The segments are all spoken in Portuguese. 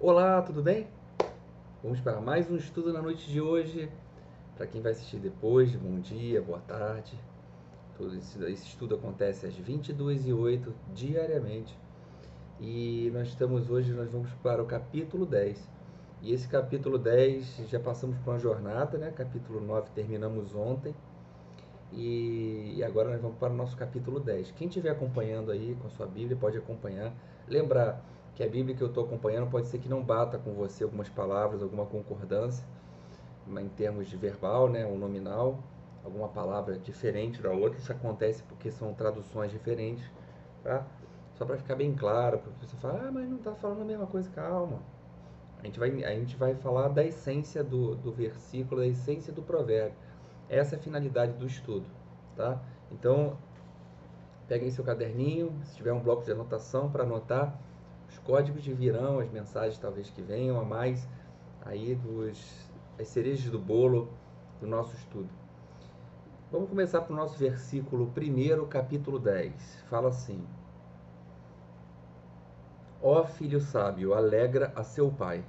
Olá, tudo bem? Vamos para mais um estudo na noite de hoje. Para quem vai assistir depois, bom dia, boa tarde. Todo esse estudo acontece às 22h08 diariamente. E nós vamos para o capítulo 10. E esse capítulo 10 já passamos por uma jornada, né? Capítulo 9 terminamos ontem. E agora nós vamos para o nosso capítulo 10. Quem estiver acompanhando aí com a sua Bíblia pode acompanhar. Lembrar que a Bíblia que eu estou acompanhando pode ser que não bata com você algumas palavras, alguma concordância, em termos de verbal, né, ou nominal, alguma palavra diferente da outra. Isso acontece porque são traduções diferentes, tá? Só para ficar bem claro, porque você fala, mas não está falando a mesma coisa, calma. A gente vai falar da essência do versículo, da essência do provérbio. Essa é a finalidade do estudo, tá? Então, peguem seu caderninho, se tiver um bloco de anotação para anotar os códigos de virão, as mensagens talvez que venham a mais aí as cerejas do bolo do nosso estudo. Vamos começar para o nosso versículo 1, capítulo 10. Fala assim: Ó filho sábio, alegra a seu pai,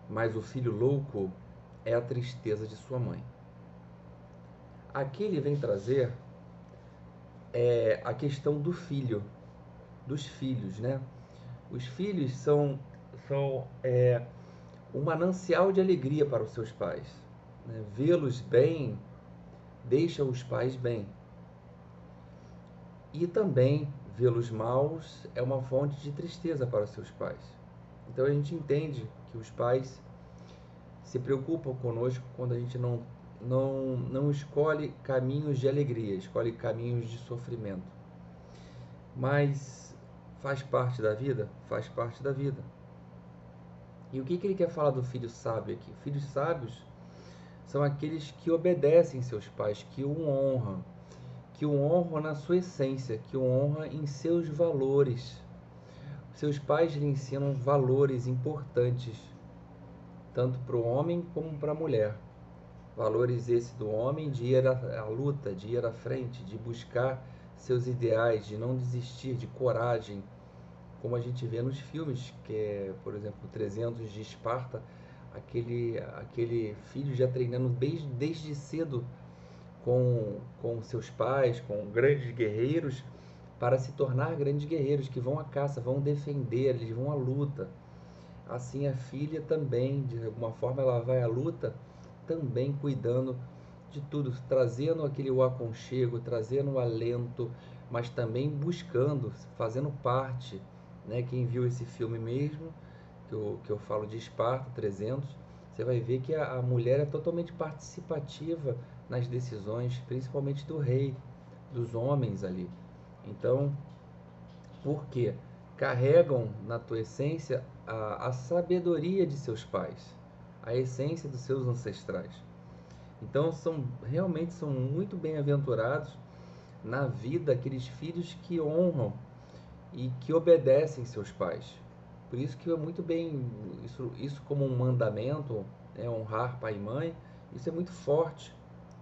mas o filho louco é a tristeza de sua mãe. Aqui ele vem trazer a questão do filho, dos filhos, né? Os filhos são um manancial de alegria para os seus pais, né? Vê-los bem deixa os pais bem. E também vê-los maus é uma fonte de tristeza para os seus pais. Então a gente entende que os pais se preocupam conosco quando a gente não escolhe caminhos de alegria, escolhe caminhos de sofrimento. Mas faz parte da vida? Faz parte da vida. E o que ele quer falar do filho sábio aqui? Filhos sábios são aqueles que obedecem seus pais, que o honram na sua essência, que o honram em seus valores. Seus pais lhe ensinam valores importantes, tanto para o homem como para a mulher. Valores esse do homem de ir à luta, de ir à frente, de buscar seus ideais, de não desistir, de coragem, como a gente vê nos filmes, que é, por exemplo, 300 de Esparta, aquele filho já treinando desde cedo com seus pais, com grandes guerreiros, para se tornar grandes guerreiros que vão à caça, vão defender, eles vão à luta. Assim a filha também, de alguma forma, ela vai à luta também cuidando de tudo, trazendo aquele aconchego, trazendo o alento, mas também buscando, fazendo parte, né? Quem viu esse filme mesmo, que eu falo de Esparta 300, você vai ver que a mulher é totalmente participativa nas decisões, principalmente do rei, dos homens ali. Então, por quê? Carregam na tua essência a sabedoria de seus pais, a essência dos seus ancestrais. Então, realmente são muito bem-aventurados na vida aqueles filhos que honram e que obedecem seus pais. Por isso que é muito bem, isso como um mandamento, né, honrar pai e mãe, isso é muito forte,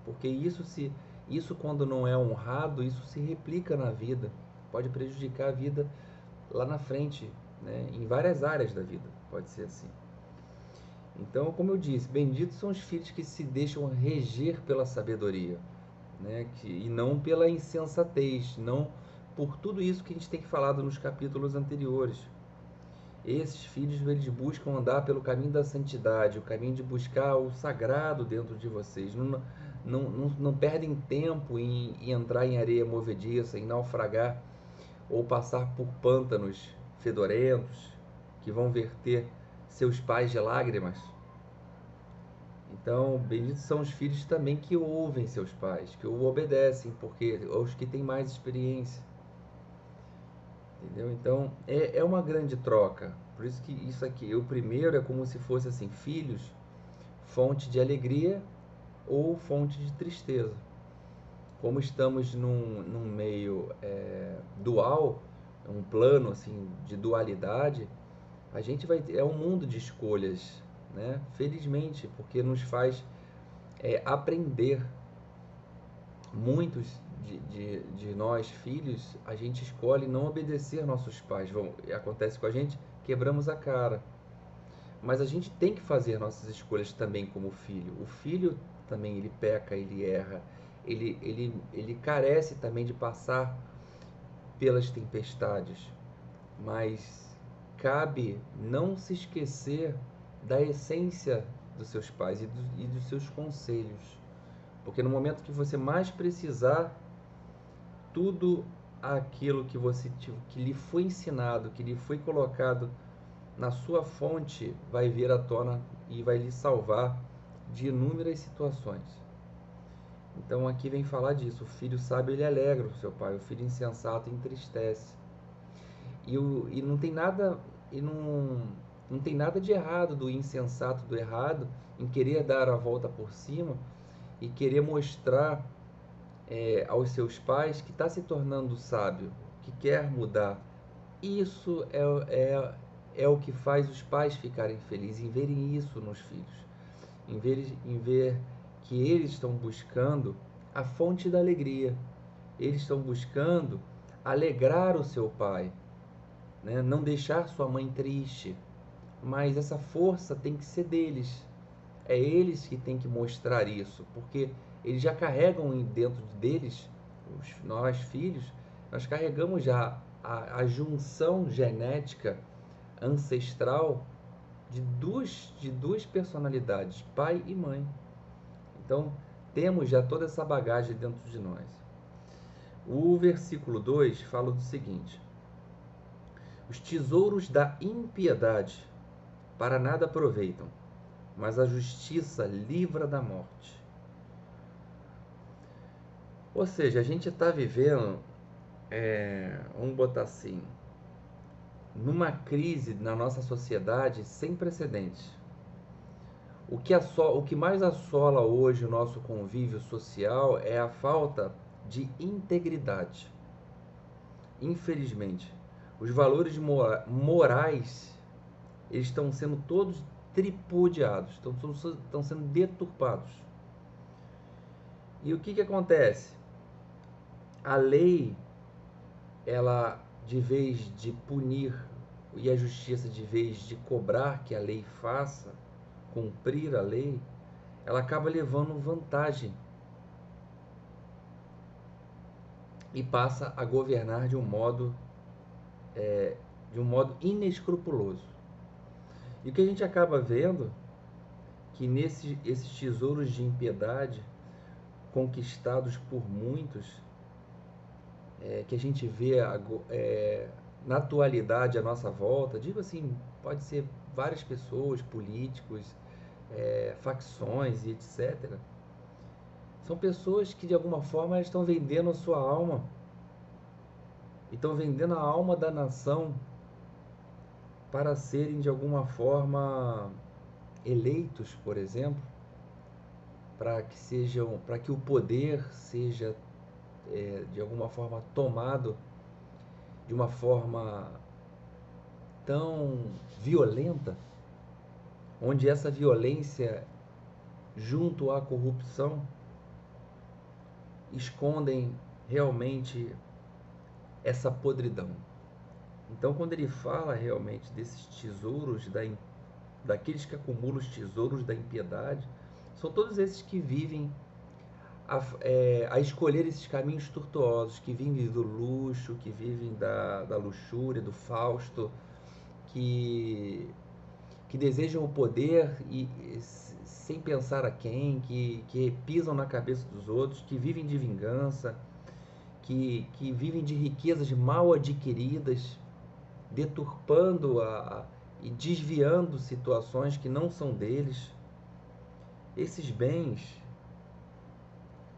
porque isso quando não é honrado, isso se replica na vida, pode prejudicar a vida lá na frente, né, em várias áreas da vida, pode ser assim. Então, como eu disse, benditos são os filhos que se deixam reger pela sabedoria, né, e não pela insensatez, não por tudo isso que a gente tem falado nos capítulos anteriores. Esses filhos, eles buscam andar pelo caminho da santidade, o caminho de buscar o sagrado dentro de vocês. Não perdem tempo em entrar em areia movediça, em naufragar ou passar por pântanos fedorentos que vão verter seus pais de lágrimas. Então, benditos são os filhos também que ouvem seus pais, que o obedecem, porque os que têm mais experiência. Entendeu? Então, é uma grande troca. Por isso que isso aqui, o primeiro é como se fosse assim, filhos, fonte de alegria ou fonte de tristeza. Como estamos num meio dual, um plano assim de dualidade, a gente é um mundo de escolhas, né? Felizmente, porque nos faz aprender. Muitos de nós, filhos, a gente escolhe não obedecer nossos pais. Acontece com a gente, quebramos a cara. Mas a gente tem que fazer nossas escolhas também como filho. O filho também ele peca, ele erra, ele carece também de passar pelas tempestades. Mas cabe não se esquecer da essência dos seus pais e dos seus conselhos. Porque no momento que você mais precisar, tudo aquilo que lhe foi ensinado, que lhe foi colocado na sua fonte, vai vir à tona e vai lhe salvar de inúmeras situações. Então aqui vem falar disso. O filho sábio ele alegra o seu pai, o filho insensato entristece. E não tem nada não tem nada de errado do insensato, do errado em querer dar a volta por cima e querer mostrar aos seus pais que está se tornando sábio, que quer mudar. Isso é o que faz os pais ficarem felizes, em verem isso nos filhos, em ver que eles estão buscando a fonte da alegria, eles estão buscando alegrar o seu pai, né? Não deixar sua mãe triste, mas essa força tem que ser deles. É eles que têm que mostrar isso, porque eles já carregam dentro deles, nós filhos, nós carregamos já a junção genética ancestral de duas personalidades, pai e mãe. Então, temos já toda essa bagagem dentro de nós. O versículo 2 fala do seguinte: os tesouros da impiedade para nada aproveitam, mas a justiça livra da morte. Ou seja, a gente está vivendo, vamos botar assim, numa crise na nossa sociedade sem precedentes. O que mais assola hoje o nosso convívio social é a falta de integridade. Infelizmente, os valores morais eles estão sendo todos tripudiados, estão sendo deturpados. E o que acontece? A lei, ela, de vez de punir, e a justiça, de vez de cobrar que a lei faça, cumprir a lei, ela acaba levando vantagem e passa a governar de um modo inescrupuloso. E o que a gente acaba vendo que esses tesouros de impiedade conquistados por muitos, que a gente vê na atualidade à nossa volta, digo assim, pode ser várias pessoas, políticos, facções e etc. São pessoas que de alguma forma estão vendendo a sua alma, estão vendendo a alma da nação para serem de alguma forma eleitos, por exemplo, para que o poder seja de alguma forma tomado de uma forma tão violenta, onde essa violência junto à corrupção escondem realmente essa podridão. Então, quando ele fala realmente desses tesouros, daqueles que acumulam os tesouros da impiedade, são todos esses que vivem a escolher esses caminhos tortuosos, que vivem do luxo, que vivem da luxúria, do fausto, que desejam o poder e sem pensar a quem, que pisam na cabeça dos outros, que vivem de vingança, que vivem de riquezas mal adquiridas, deturpando e desviando situações que não são deles. Esses bens,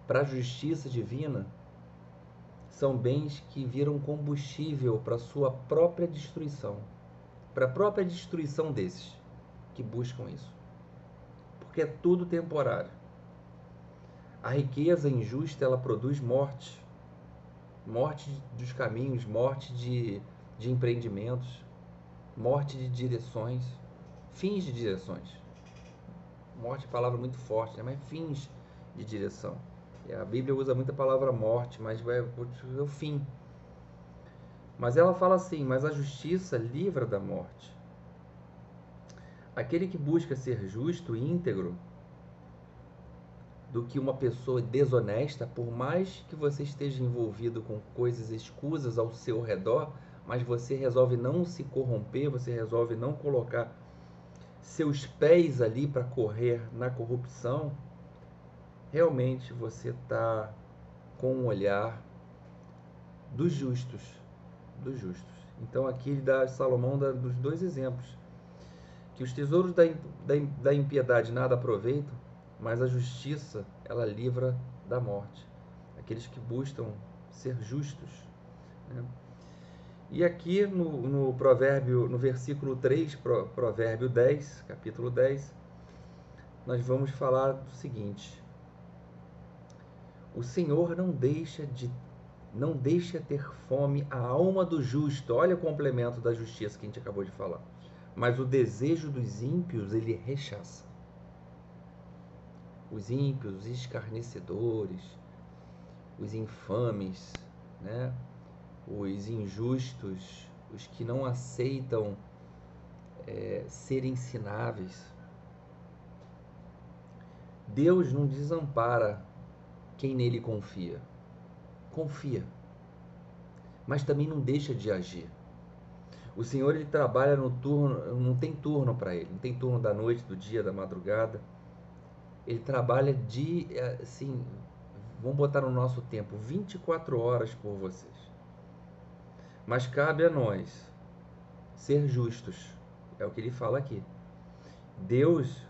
para a justiça divina, são bens que viram combustível para a sua própria destruição, para a própria destruição desses que buscam isso, porque é tudo temporário. A riqueza injusta, ela produz morte, morte dos caminhos, morte de empreendimentos, morte de direções, fins de direções. Morte é palavra muito forte, né? Mas fins de direção. A Bíblia usa muito a palavra morte, mas é o fim. Mas ela fala assim: mas a justiça livra da morte. Aquele que busca ser justo e íntegro do que uma pessoa desonesta, por mais que você esteja envolvido com coisas escusas ao seu redor, mas você resolve não se corromper, você resolve não colocar seus pés ali para correr na corrupção, realmente você está com um olhar dos justos, dos justos. Então aqui ele dá, Salomão dá dos dois exemplos, que os tesouros da impiedade nada aproveitam, mas a justiça ela livra da morte. Aqueles que buscam ser justos, né? E aqui no provérbio, no versículo 3, provérbio 10, capítulo 10, nós vamos falar do seguinte: o Senhor não deixa ter fome a alma do justo. Olha o complemento da justiça que a gente acabou de falar. Mas o desejo dos ímpios ele rechaça. Os ímpios, os escarnecedores, os infames, né? Os injustos, os que não aceitam ser ensináveis. Deus não desampara quem nele confia. Confia, mas também não deixa de agir. O Senhor ele trabalha no turno, não tem turno para ele, não tem turno da noite, do dia, da madrugada. Ele trabalha assim, vamos botar no nosso tempo, 24 horas por vocês. Mas cabe a nós ser justos. É o que ele fala aqui. Deus,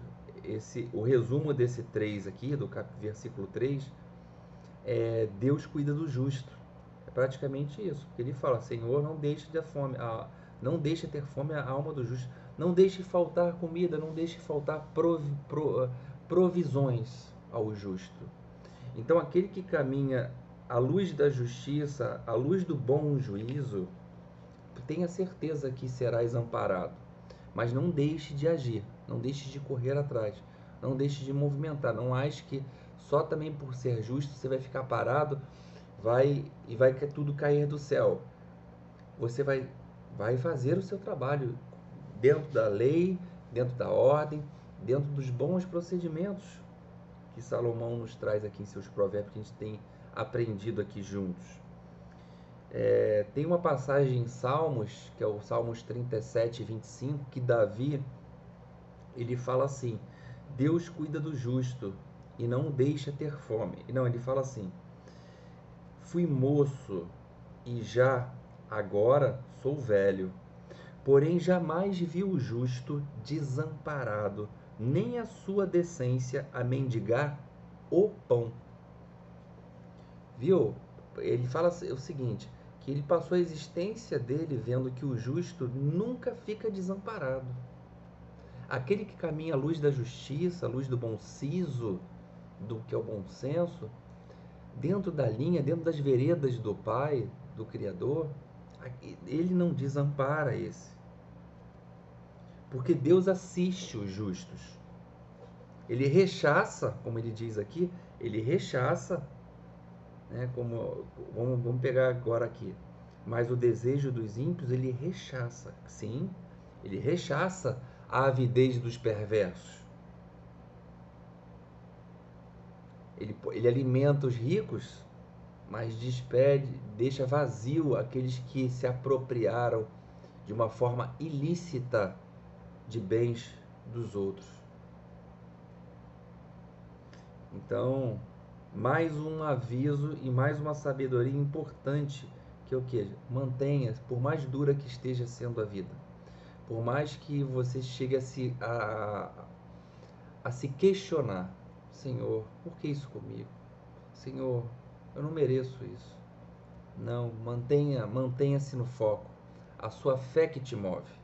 o resumo desse 3 aqui, do versículo 3, Deus cuida do justo. É praticamente isso. Porque ele fala, Senhor, não deixe ter fome, não deixe ter fome a alma do justo. Não deixe faltar comida, não deixe faltar provisões ao justo. Então aquele que caminha à luz da justiça, à luz do bom juízo, tenha certeza que serás amparado. Mas não deixe de agir, não deixe de correr atrás, não deixe de movimentar. Não ache que só também por ser justo você vai ficar parado vai tudo cair do céu. Você vai fazer o seu trabalho dentro da lei, dentro da ordem, dentro dos bons procedimentos que Salomão nos traz aqui em seus provérbios, que a gente tem aprendido aqui juntos. Tem uma passagem em Salmos, que é o Salmos 37, 25, que Davi, ele fala assim, Deus cuida do justo e não deixa ter fome. Não, ele fala assim, fui moço e já agora sou velho, porém jamais vi o justo desamparado, nem a sua decência a mendigar o pão. Viu? Ele fala o seguinte, que ele passou a existência dele vendo que o justo nunca fica desamparado. Aquele que caminha à luz da justiça, à luz do bom siso, do que é o bom senso, dentro da linha, dentro das veredas do Pai, do Criador, ele não desampara esse. Porque Deus assiste os justos. Ele rechaça, como ele diz aqui, ele rechaça, né, vamos pegar agora aqui, mas o desejo dos ímpios ele rechaça, sim, ele rechaça a avidez dos perversos. Ele alimenta os ricos, mas deixa vazio aqueles que se apropriaram de uma forma ilícita de bens dos outros. Então, mais um aviso e mais uma sabedoria importante, que é o que? Mantenha, por mais dura que esteja sendo a vida, por mais que você chegue a se questionar, Senhor, por que isso comigo? Senhor, eu não mereço isso. Não, mantenha-se no foco. A sua fé que te move.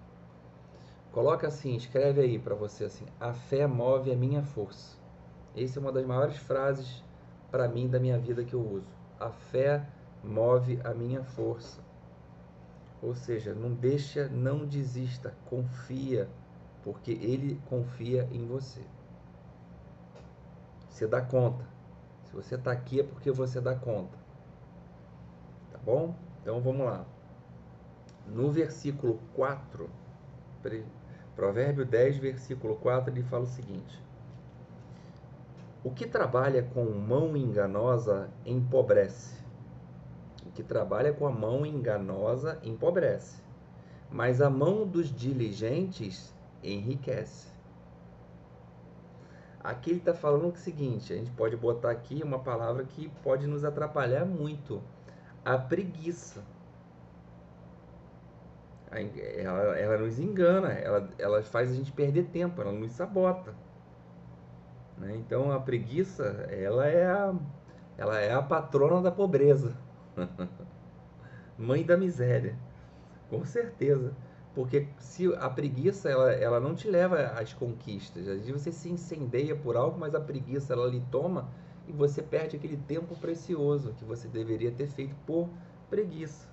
Coloca assim, escreve aí para você assim, a fé move a minha força. Essa é uma das maiores frases para mim da minha vida que eu uso. A fé move a minha força. Ou seja, não desista, confia, porque ele confia em você. Você dá conta. Se você está aqui é porque você dá conta. Tá bom? Então vamos lá. No versículo 4, Provérbio 10, versículo 4, ele fala o seguinte: o que trabalha com mão enganosa empobrece. O que trabalha com a mão enganosa empobrece, mas a mão dos diligentes enriquece. Aqui ele está falando o seguinte, a gente pode botar aqui uma palavra que pode nos atrapalhar muito: a preguiça. Ela nos engana, ela faz a gente perder tempo, ela nos sabota. Né? Então a preguiça, ela é a patrona da pobreza, mãe da miséria, com certeza. Porque se a preguiça, ela não te leva às conquistas. Às vezes você se incendeia por algo, mas a preguiça, ela lhe toma e você perde aquele tempo precioso que você deveria ter feito por preguiça.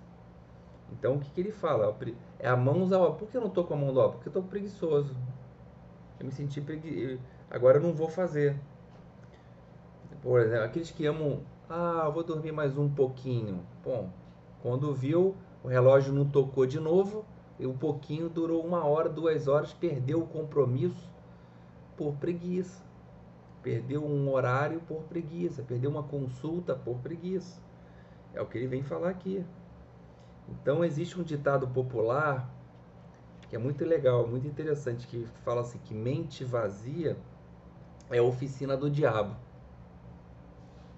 Então o que ele fala? É a mão da obra. Por que eu não estou com a mão da obra? Porque eu estou preguiçoso. Eu me senti preguiçoso. Agora eu não vou fazer. Por exemplo, aqueles que amam, vou dormir mais um pouquinho. Bom, quando viu, o relógio não tocou de novo, e o pouquinho durou 1 hora, 2 horas, perdeu o compromisso por preguiça. Perdeu um horário por preguiça, perdeu uma consulta por preguiça. É o que ele vem falar aqui. Então existe um ditado popular que é muito legal, muito interessante, que fala assim, que mente vazia é a oficina do diabo.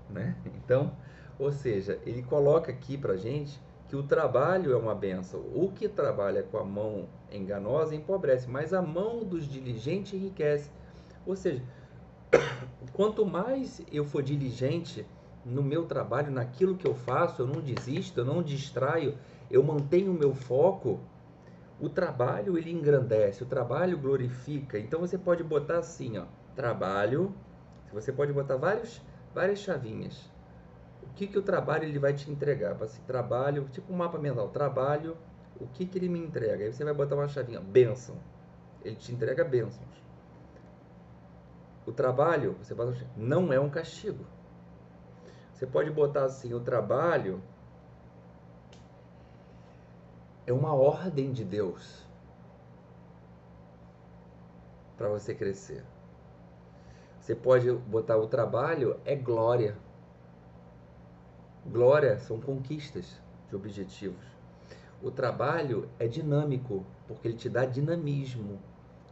Né? Então, ou seja, ele coloca aqui pra gente que o trabalho é uma benção. O que trabalha com a mão enganosa empobrece, mas a mão dos diligentes enriquece. Ou seja, quanto mais eu for diligente no meu trabalho, naquilo que eu faço, eu não desisto, eu não distraio, eu mantenho o meu foco, o trabalho ele engrandece, o trabalho glorifica. Então você pode botar assim, ó, trabalho, você pode botar várias chavinhas. O que o trabalho ele vai te entregar? Assim, trabalho, tipo um mapa mental, trabalho, o que ele me entrega? Aí você vai botar uma chavinha, bênção. Ele te entrega bênçãos. O trabalho, você bota, não é um castigo. Você pode botar assim, o trabalho é uma ordem de Deus para você crescer. Você pode botar o trabalho é glória. Glória são conquistas de objetivos. O trabalho é dinâmico, porque ele te dá dinamismo,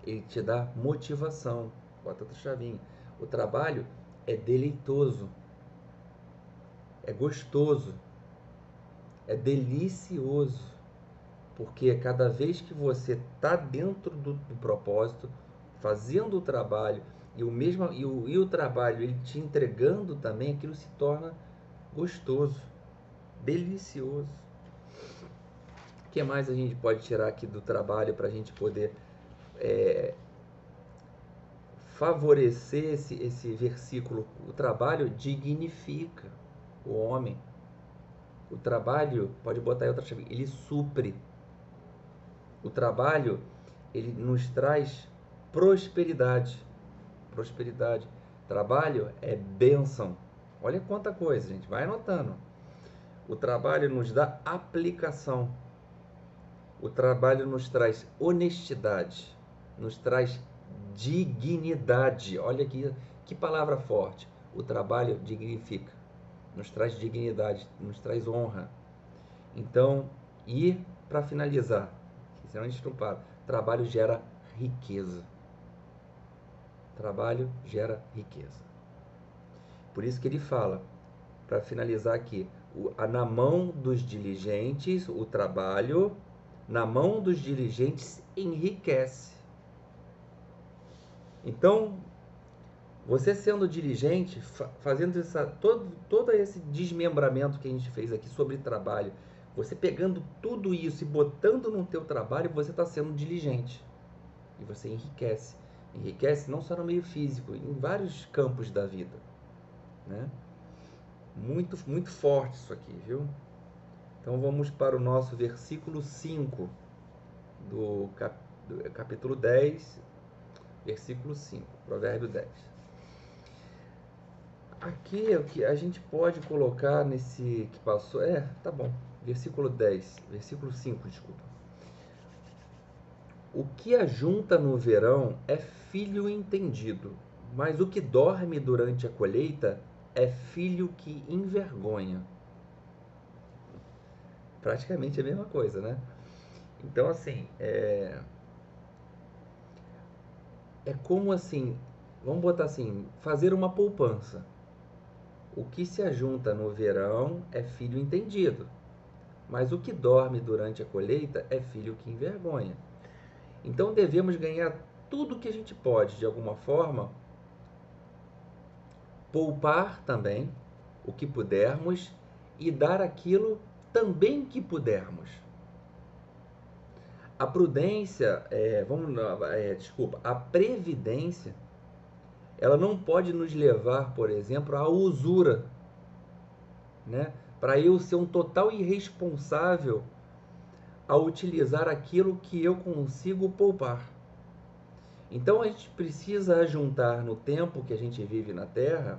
ele te dá motivação. Bota outra chavinha. O trabalho é deleitoso, é gostoso, é delicioso, porque cada vez que você está dentro do propósito, fazendo o trabalho, e o trabalho ele te entregando também, aquilo se torna gostoso, delicioso. O que mais a gente pode tirar aqui do trabalho para a gente poder favorecer esse versículo? O trabalho dignifica o homem. O trabalho, pode botar aí outra chave, ele supre. O trabalho, ele nos traz prosperidade. Prosperidade. Trabalho é bênção. Olha quanta coisa, gente. Vai anotando. O trabalho nos dá aplicação. O trabalho nos traz honestidade. Nos traz dignidade. Olha aqui, que palavra forte. O trabalho dignifica. Nos traz dignidade, nos traz honra. Então, e para finalizar, senão a gente não para, trabalho gera riqueza. Trabalho gera riqueza. Por isso que ele fala, para finalizar aqui, na mão dos diligentes, o trabalho, na mão dos diligentes, enriquece. Então, você sendo diligente, fazendo todo esse desmembramento que a gente fez aqui sobre trabalho, você pegando tudo isso e botando no teu trabalho, você está sendo diligente. E você enriquece. Enriquece não só no meio físico, em vários campos da vida. Né? Muito, muito forte isso aqui, viu? Então vamos para o nosso versículo 5 do capítulo 10, versículo 5, Provérbio 10. Aqui é o que a gente pode colocar nesse que passou. Tá bom. Versículo 10, versículo 5, desculpa. O que ajunta no verão é filho entendido, mas o que dorme durante a colheita é filho que envergonha. Praticamente a mesma coisa, né? Então, assim, é como assim, vamos botar assim, fazer uma poupança. O que se ajunta no verão é filho entendido, mas o que dorme durante a colheita é filho que envergonha. Então devemos ganhar tudo que a gente pode, de alguma forma, poupar também o que pudermos e dar aquilo também que pudermos. A prudência, desculpa, a previdência, ela não pode nos levar, por exemplo, à usura, né? Para eu ser um total irresponsável ao utilizar aquilo que eu consigo poupar. Então a gente precisa ajuntar no tempo que a gente vive na Terra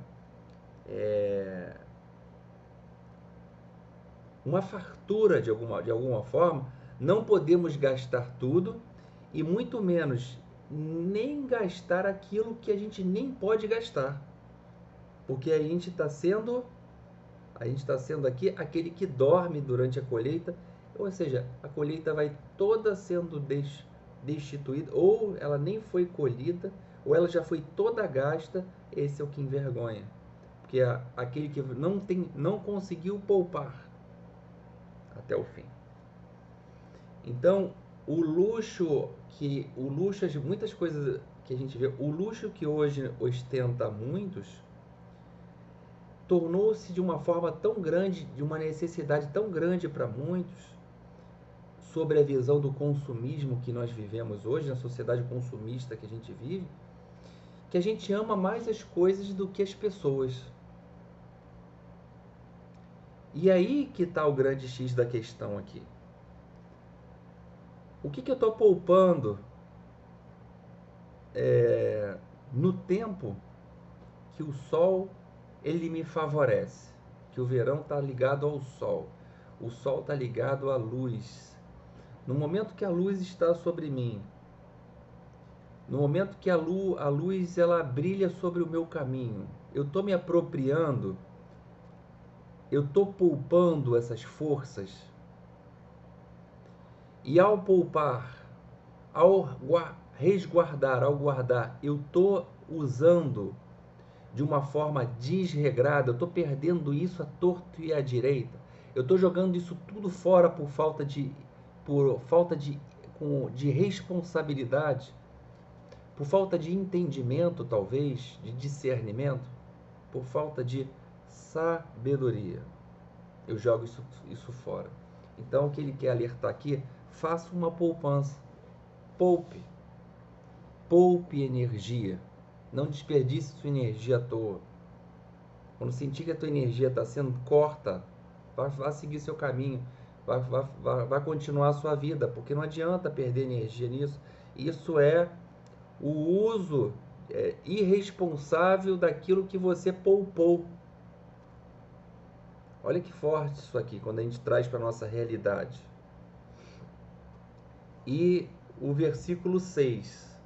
uma fartura de alguma forma. Não podemos gastar tudo e muito menos nem gastar aquilo que a gente nem pode gastar, porque a gente está sendo aqui aquele que dorme durante a colheita, ou seja, a colheita vai toda sendo destituída, ou ela nem foi colhida, ou ela já foi toda gasta. Esse é o que envergonha, porque é aquele que não conseguiu poupar até o fim. Então, muitas coisas que a gente vê, o luxo que hoje ostenta muitos, tornou-se de uma forma tão grande, de uma necessidade tão grande para muitos, sobre a visão do consumismo que nós vivemos hoje, na sociedade consumista que a gente vive, que a gente ama mais as coisas do que as pessoas. E aí que está o grande X da questão aqui. O que eu estou poupando no tempo que o sol ele me favorece? Que o verão está ligado ao sol, o sol está ligado à luz. No momento que a luz está sobre mim, no momento que a luz ela brilha sobre o meu caminho, eu estou me apropriando, eu estou poupando essas forças. E ao poupar, ao resguardar, ao guardar, eu estou usando de uma forma desregrada, eu estou perdendo isso à torto e à direita, eu estou jogando isso tudo fora por falta de responsabilidade, por falta de entendimento, talvez, de discernimento, por falta de sabedoria. Eu jogo isso fora. Então, o que ele quer alertar aqui, faça uma poupança. Poupe. Poupe energia. Não desperdice sua energia à toa. Quando sentir que a tua energia está sendo corta, vá seguir seu caminho. Vai continuar a sua vida, porque não adianta perder energia nisso. Isso é o uso irresponsável daquilo que você poupou. Olha que forte isso aqui, quando a gente traz para a nossa realidade. E o versículo 6,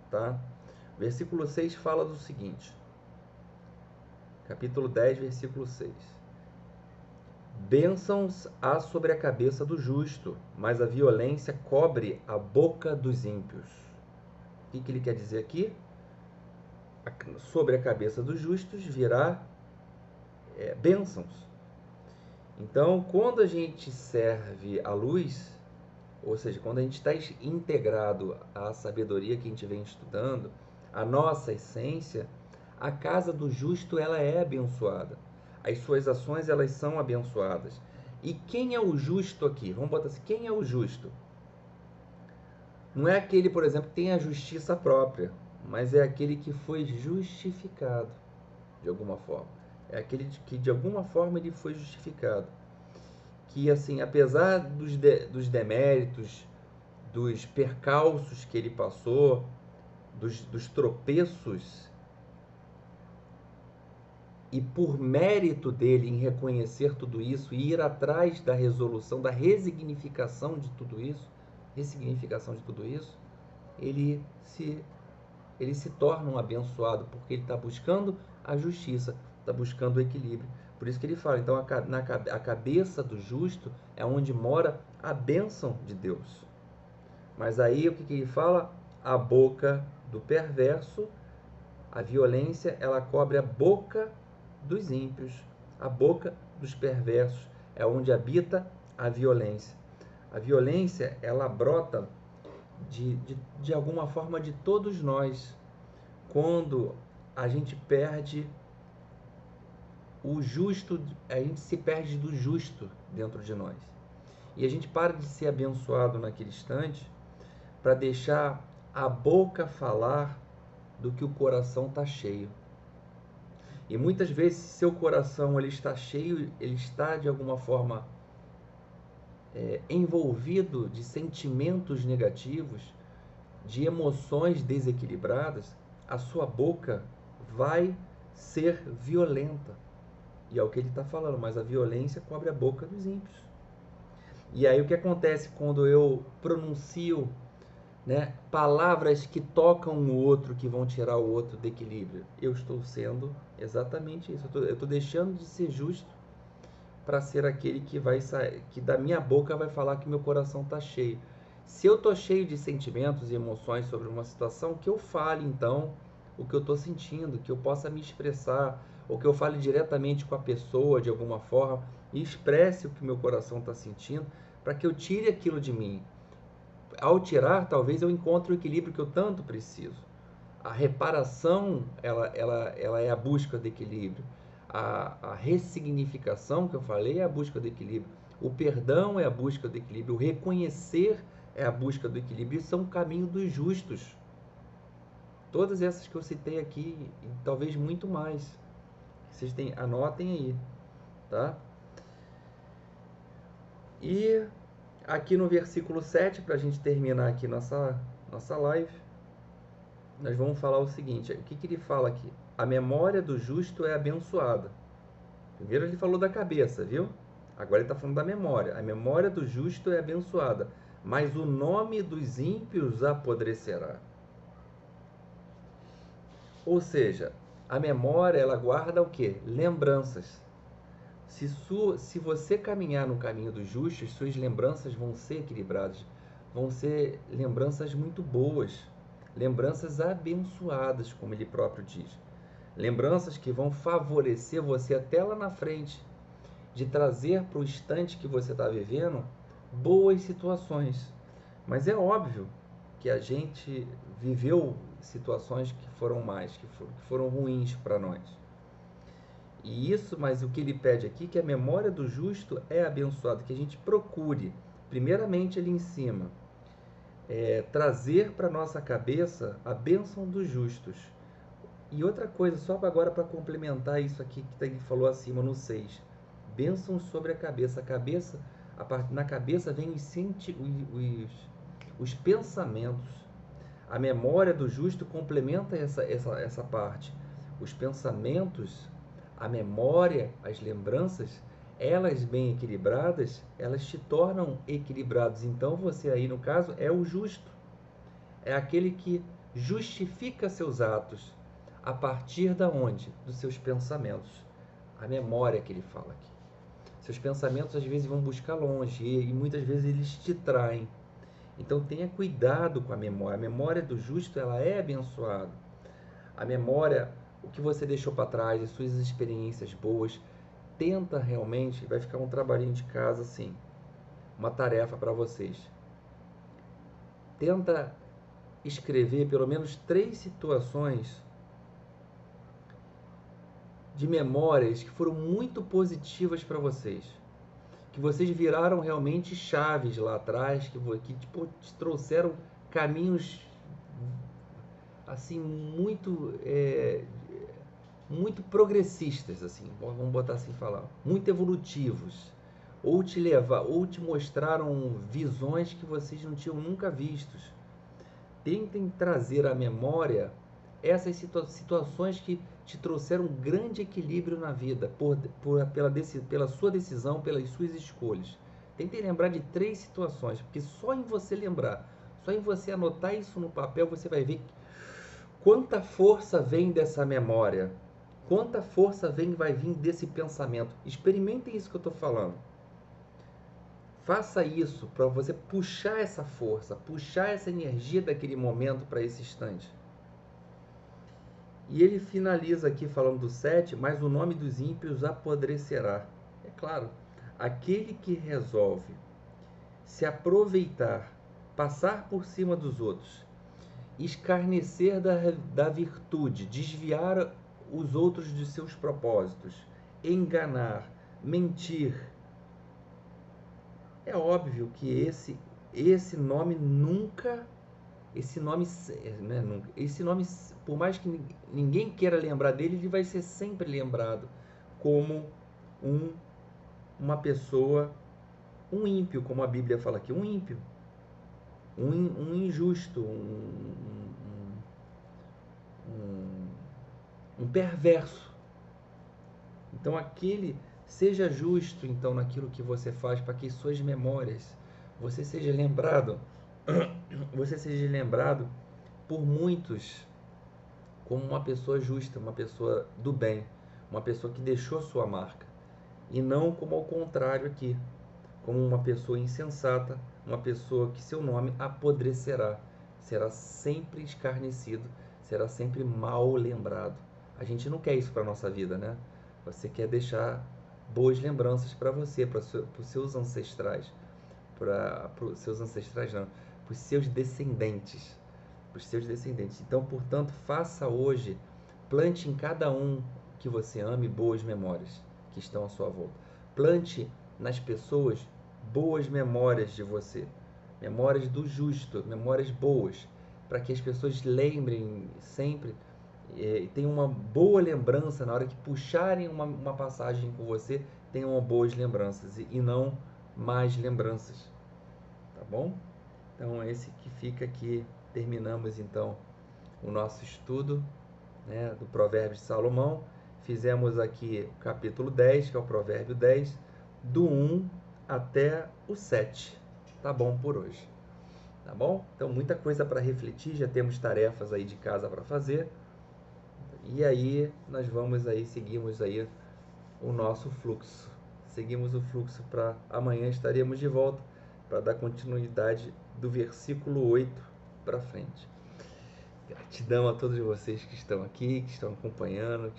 tá? O versículo 6 fala do seguinte, capítulo 10, versículo 6. Bênçãos há sobre a cabeça do justo, mas a violência cobre a boca dos ímpios. O que ele quer dizer aqui? Sobre a cabeça dos justos virá bênçãos. Então, quando a gente serve a luz, ou seja, quando a gente está integrado à sabedoria que a gente vem estudando, a nossa essência, a casa do justo ela é abençoada. As suas ações elas são abençoadas. E quem é o justo aqui? Vamos botar assim, quem é o justo? Não é aquele, por exemplo, que tem a justiça própria, mas é aquele que foi justificado de alguma forma. É aquele que de alguma forma ele foi justificado. Que assim, apesar dos deméritos, dos percalços que ele passou, dos tropeços, e por mérito dele em reconhecer tudo isso e ir atrás da resolução, da ressignificação de tudo isso, ele se torna um abençoado, porque ele está buscando a justiça, está buscando o equilíbrio. Por isso que ele fala, então a cabeça do justo é onde mora a bênção de Deus. Mas aí o que ele fala? A boca do perverso, a violência, ela cobre a boca dos ímpios, a boca dos perversos, é onde habita a violência. A violência, ela brota de alguma forma de todos nós, quando a gente perde o justo, a gente se perde do justo dentro de nós. E a gente para de ser abençoado naquele instante para deixar a boca falar do que o coração está cheio. E muitas vezes, se seu coração ele está cheio, ele está de alguma forma envolvido de sentimentos negativos, de emoções desequilibradas, a sua boca vai ser violenta. E é o que ele está falando, mas a violência cobre a boca dos ímpios. E aí o que acontece quando eu pronuncio, né, palavras que tocam o outro, que vão tirar o outro do equilíbrio? Eu estou sendo exatamente isso. Eu estou deixando de ser justo para ser aquele que vai sair, que da minha boca vai falar que meu coração está cheio. Se eu estou cheio de sentimentos e emoções sobre uma situação, que eu fale então o que eu estou sentindo, que eu possa me expressar, ou que eu fale diretamente com a pessoa de alguma forma e expresse o que meu coração está sentindo, para que eu tire aquilo de mim. Ao tirar, talvez eu encontre o equilíbrio que eu tanto preciso. A reparação, ela é a busca do equilíbrio. A ressignificação que eu falei é a busca do equilíbrio. O perdão é a busca do equilíbrio. O reconhecer é a busca do equilíbrio. Isso é um caminho dos justos. Todas essas que eu citei aqui, e talvez muito mais. Vocês anotem aí, tá? E aqui no versículo 7, para a gente terminar aqui nossa live, nós vamos falar o seguinte: o que ele fala aqui? A memória do justo é abençoada. Primeiro ele falou da cabeça, viu? Agora ele está falando da memória. A memória do justo é abençoada, mas o nome dos ímpios apodrecerá. Ou seja, a memória, ela guarda o quê? Lembranças. Se você caminhar no caminho dos justos, suas lembranças vão ser equilibradas, vão ser lembranças muito boas, lembranças abençoadas, como ele próprio diz. Lembranças que vão favorecer você até lá na frente, de trazer para o instante que você está vivendo boas situações. Mas é óbvio que a gente viveu situações que foram mais, que foram ruins para nós. E isso, mas o que ele pede aqui, que a memória do justo é abençoada, que a gente procure, primeiramente ali em cima, trazer para nossa cabeça a bênção dos justos. E outra coisa, só agora para complementar isso aqui que ele falou acima no 6, bênção sobre a cabeça. Na cabeça vem os pensamentos. A memória do justo complementa essa parte. Os pensamentos, a memória, as lembranças, elas bem equilibradas, elas te tornam equilibrados. Então você aí, no caso, é o justo. É aquele que justifica seus atos a partir da onde? Dos seus pensamentos. A memória que ele fala aqui. Seus pensamentos às vezes vão buscar longe e muitas vezes eles te traem. Então tenha cuidado com a memória. A memória do justo, ela é abençoada. A memória, o que você deixou para trás, as suas experiências boas, tenta realmente, vai ficar um trabalhinho de casa assim, uma tarefa para vocês. Tenta escrever pelo menos 3 situações de memórias que foram muito positivas para vocês, que vocês viraram realmente chaves lá atrás, que tipo, te trouxeram caminhos assim muito progressistas, assim, vamos botar assim falar, muito evolutivos, ou te mostraram visões que vocês não tinham nunca vistos. Tentem trazer à memória essas situações que te trouxeram um grande equilíbrio na vida, pela sua decisão, pelas suas escolhas. Tentem lembrar de 3 situações, porque só em você lembrar, Só em você anotar isso no papel, você vai ver quanta força vem dessa memória. Quanta força vai vir desse pensamento. Experimentem isso que eu estou falando. Faça isso para você puxar essa força, puxar essa energia daquele momento para esse instante. E ele finaliza aqui falando do 7, mas o nome dos ímpios apodrecerá. É claro, aquele que resolve se aproveitar, passar por cima dos outros, escarnecer da virtude, desviar os outros de seus propósitos, enganar, mentir. É óbvio que esse nome nunca, esse nome, né, nunca, esse nome, por mais que ninguém queira lembrar dele, ele vai ser sempre lembrado como uma pessoa, um ímpio, como a Bíblia fala aqui, um ímpio, um injusto, um perverso. Então seja justo então naquilo que você faz, para que suas memórias você seja lembrado, você seja lembrado por muitos como uma pessoa justa, uma pessoa do bem, uma pessoa que deixou sua marca, e não como ao contrário aqui, como uma pessoa insensata, uma pessoa que seu nome apodrecerá, será sempre escarnecido, será sempre mal lembrado. A gente não quer isso para a nossa vida, né? Você quer deixar boas lembranças para você, para os seus ancestrais, para os seus ancestrais não, para os seus descendentes, para os seus descendentes. Então, portanto, faça hoje, plante em cada um que você ame boas memórias que estão à sua volta. Plante nas pessoas boas memórias de você, memórias do justo, memórias boas, para que as pessoas lembrem sempre e tenham uma boa lembrança na hora que puxarem uma passagem com você, tenham boas lembranças e não mais lembranças, tá bom? Então é esse que fica aqui. Terminamos então o nosso estudo, né, do Provérbio de Salomão. Fizemos aqui o capítulo 10, que é o Provérbio 10, do 1 até o 7. Tá bom por hoje. Tá bom? Então muita coisa para refletir, já temos tarefas aí de casa para fazer. E aí nós vamos aí, seguimos aí o nosso fluxo. Seguimos o fluxo para amanhã estaremos de volta para dar continuidade do versículo 8 para frente. Gratidão a todos vocês que estão aqui, que estão acompanhando,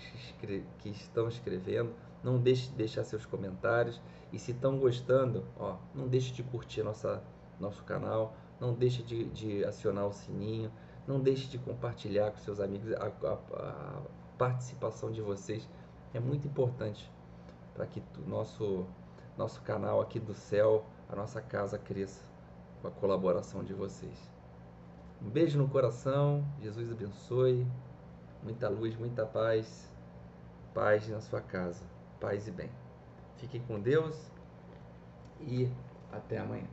que estão escrevendo. Não deixe de deixar seus comentários. E se estão gostando, ó, não deixe de curtir nosso canal. Não deixe de acionar o sininho. Não deixe de compartilhar com seus amigos. A participação de vocês é muito importante para que o nosso canal aqui do céu, a nossa casa cresça com a colaboração de vocês. Um beijo no coração, Jesus abençoe, muita luz, muita paz, paz na sua casa, paz e bem. Fiquem com Deus e até amanhã.